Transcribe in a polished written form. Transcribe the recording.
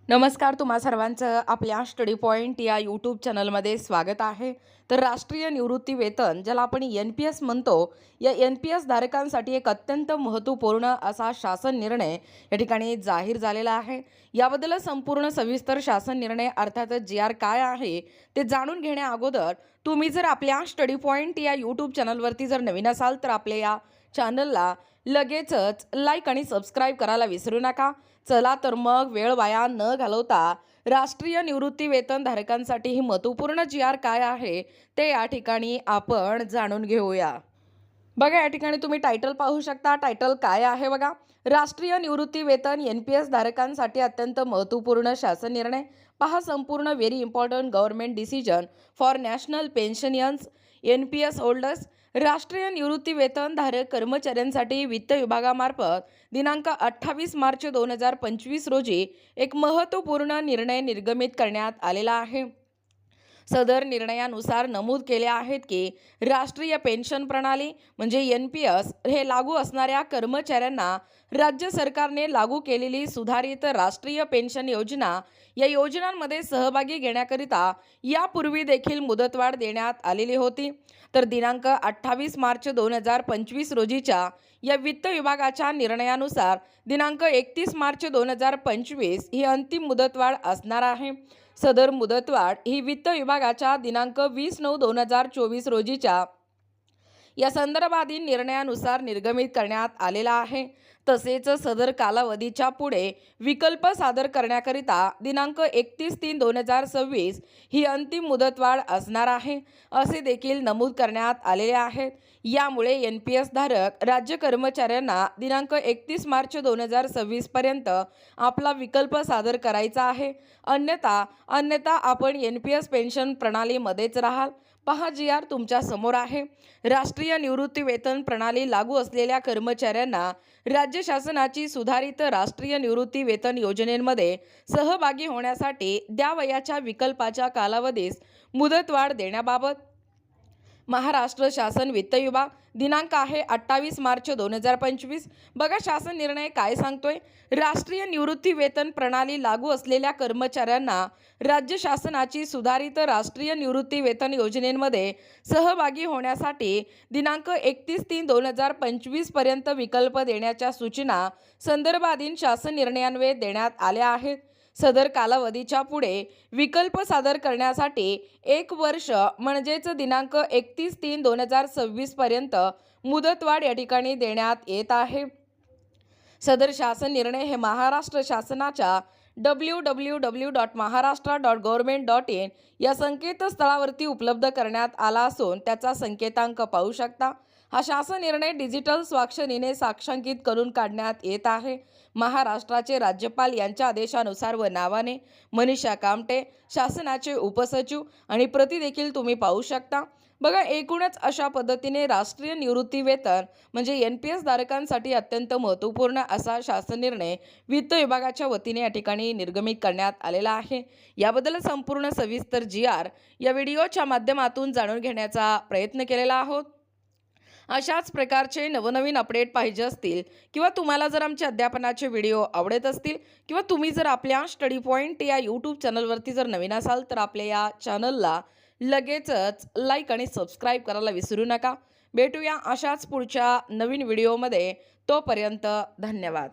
नमस्कार, तुम्हा सर्वांचं आपल्या स्टडी पॉइंट या यूट्यूब चॅनलमध्ये स्वागत आहे. तर राष्ट्रीय निवृत्ती वेतन ज्याला आपण NPS म्हणतो, या NPS धारकांसाठी एक अत्यंत महत्त्वपूर्ण असा शासन निर्णय या ठिकाणी जाहीर झालेला आहे. याबद्दल संपूर्ण सविस्तर शासन निर्णय अर्थातच GR काय आहे ते जाणून घेण्या अगोदर तुम्ही जर आपल्या स्टडी पॉइंट या यूट्यूब चॅनलवरती जर नवीन असाल तर आपल्या या चॅनलला लगेचच लाईक आणि सबस्क्राईब करायला विसरू नका. चला तर मग वेळ वाया न घालवता राष्ट्रीय निवृत्ती वेतन धारकांसाठी ही महत्त्वपूर्ण GR काय आहे ते या ठिकाणी आपण जाणून घेऊया. बघा, या ठिकाणी तुम्ही टायटल पाहू शकता. टायटल काय आहे बघा, राष्ट्रीय निवृत्ती वेतन NPS धारकांसाठी अत्यंत महत्त्वपूर्ण शासन निर्णय. पहा संपूर्ण, very important government decision for national pensioners NPS holders. राष्ट्रीय निवृत्ती वेतन धारक कर्मचाऱ्यांसाठी वित्त विभागामार्फत दिनांक 28 मार्च 2025 रोजी एक महत्त्वपूर्ण निर्णय निर्गमित करण्यात आलेला आहे. सदर निर्णयानुसार नमूद केले आहेत की राष्ट्रीय पेन्शन प्रणाली म्हणजे NPS हे लागू असणाऱ्या कर्मचाऱ्यांना राज्य सरकारने लागू केलेली सुधारित राष्ट्रीय पेन्शन योजना या योजनांमध्ये सहभागी घेण्याकरिता यापूर्वी देखील मुदतवाढ देण्यात आलेली होती. तर दिनांक 28 मार्च 2025 रोजीच्या या वित्त विभागाच्या निर्णयानुसार दिनांक 31 मार्च 2025 ही अंतिम मुदतवाढ असणार आहे. सदर मुदतवाढ ही वित्त विभागाच्या दिनांक 20/9/2024 रोजीच्या या संदर्भातील निर्णयानुसार निर्गमित करण्यात आलेला आहे. तसेच सदर कालावधीच्या पुढे विकल्प सादर करण्याकरिता दिनांक 31/3/2026 ही अंतिम मुदतवाढ असणार आहे, असे देखील नमूद करण्यात आलेले आहेत. यामुळे NPS धारक राज्य कर्मचाऱ्यांना दिनांक 31 मार्च 2026 पर्यंत आपला विकल्प सादर करायचा आहे. अन्यथा आपण NPS पेन्शन प्रणालीमध्येच राहाल. पहा, GR तुमच्या समोर आहे. राष्ट्रीय निवृत्ती वेतन प्रणाली लागू असलेल्या कर्मचाऱ्यांना राज्य शासनाची सुधारित राष्ट्रीय निवृत्ती वेतन योजनेमध्ये सहभागी होण्यासाठी द्यावयाच्या विकल्पाच्या कालावधीस मुदतवाढ देण्याबाबत महाराष्ट्र शासन वित्त विभाग दिनांक आहे 28 मार्च 2025. बघा, शासन निर्णय काय सांगतोय. राष्ट्रीय निवृत्ती वेतन प्रणाली लागू असलेल्या कर्मचाऱ्यांना राज्य शासनाची सुधारित राष्ट्रीय निवृत्ती वेतन योजनेमध्ये सहभागी होण्यासाठी दिनांक 31/3/2025 पर्यंत विकल्प देण्याच्या सूचना संदर्भाधीन शासन निर्णयान्वये देण्यात आल्या आहेत. सदर कालावधीच्या पुढे विकल्प सादर करण्यासाठी 1 वर्ष म्हणजेच दिनांक 31/3/2026 पर्यंत मुदतवाढ या ठिकाणी देण्यात येत आहे. सदर शासन निर्णय हे महाराष्ट्र शासनाच्या www.maharashtra.government.in या संकेतस्थळावरती उपलब्ध करण्यात आला असून त्याचा संकेतांक पाहू शकता. हा शासन निर्णय डिजिटल स्वाक्षरीने साक्षांकित करून काढण्यात येत आहे. महाराष्ट्राचे राज्यपाल यांच्या आदेशानुसार व नावाने मनीषा कामटे, शासनाचे उपसचिव आणि प्रति देखील तुम्ही पाहू शकता. बघा, एकूणच अशा पद्धतीने राष्ट्रीय निवृत्ती वेतन म्हणजे NPS धारकांसाठी अत्यंत महत्त्वपूर्ण असा शासन निर्णय वित्त विभागाच्या वतीने या ठिकाणी निर्गमित करण्यात आलेला आहे. याबद्दल संपूर्ण सविस्तर GR या व्हिडिओच्या माध्यमातून जाणून घेण्याचा प्रयत्न केलेला आहोत. अशाच प्रकारचे नवनवीन अपडेट पाहिजे असतील किंवा तुम्हाला जर आमचे अध्यापनाचे व्हिडिओ आवडत असतील किंवा तुम्ही जर आपल्या स्टडी पॉइंट या यूट्यूब चॅनलवरती जर नवीन असाल तर आपल्या या चॅनलला लगेचच लाईक आणि सबस्क्राईब करायला विसरू नका. भेटूया अशाच पुढच्या नवीन व्हिडिओमध्ये. तोपर्यंत धन्यवाद.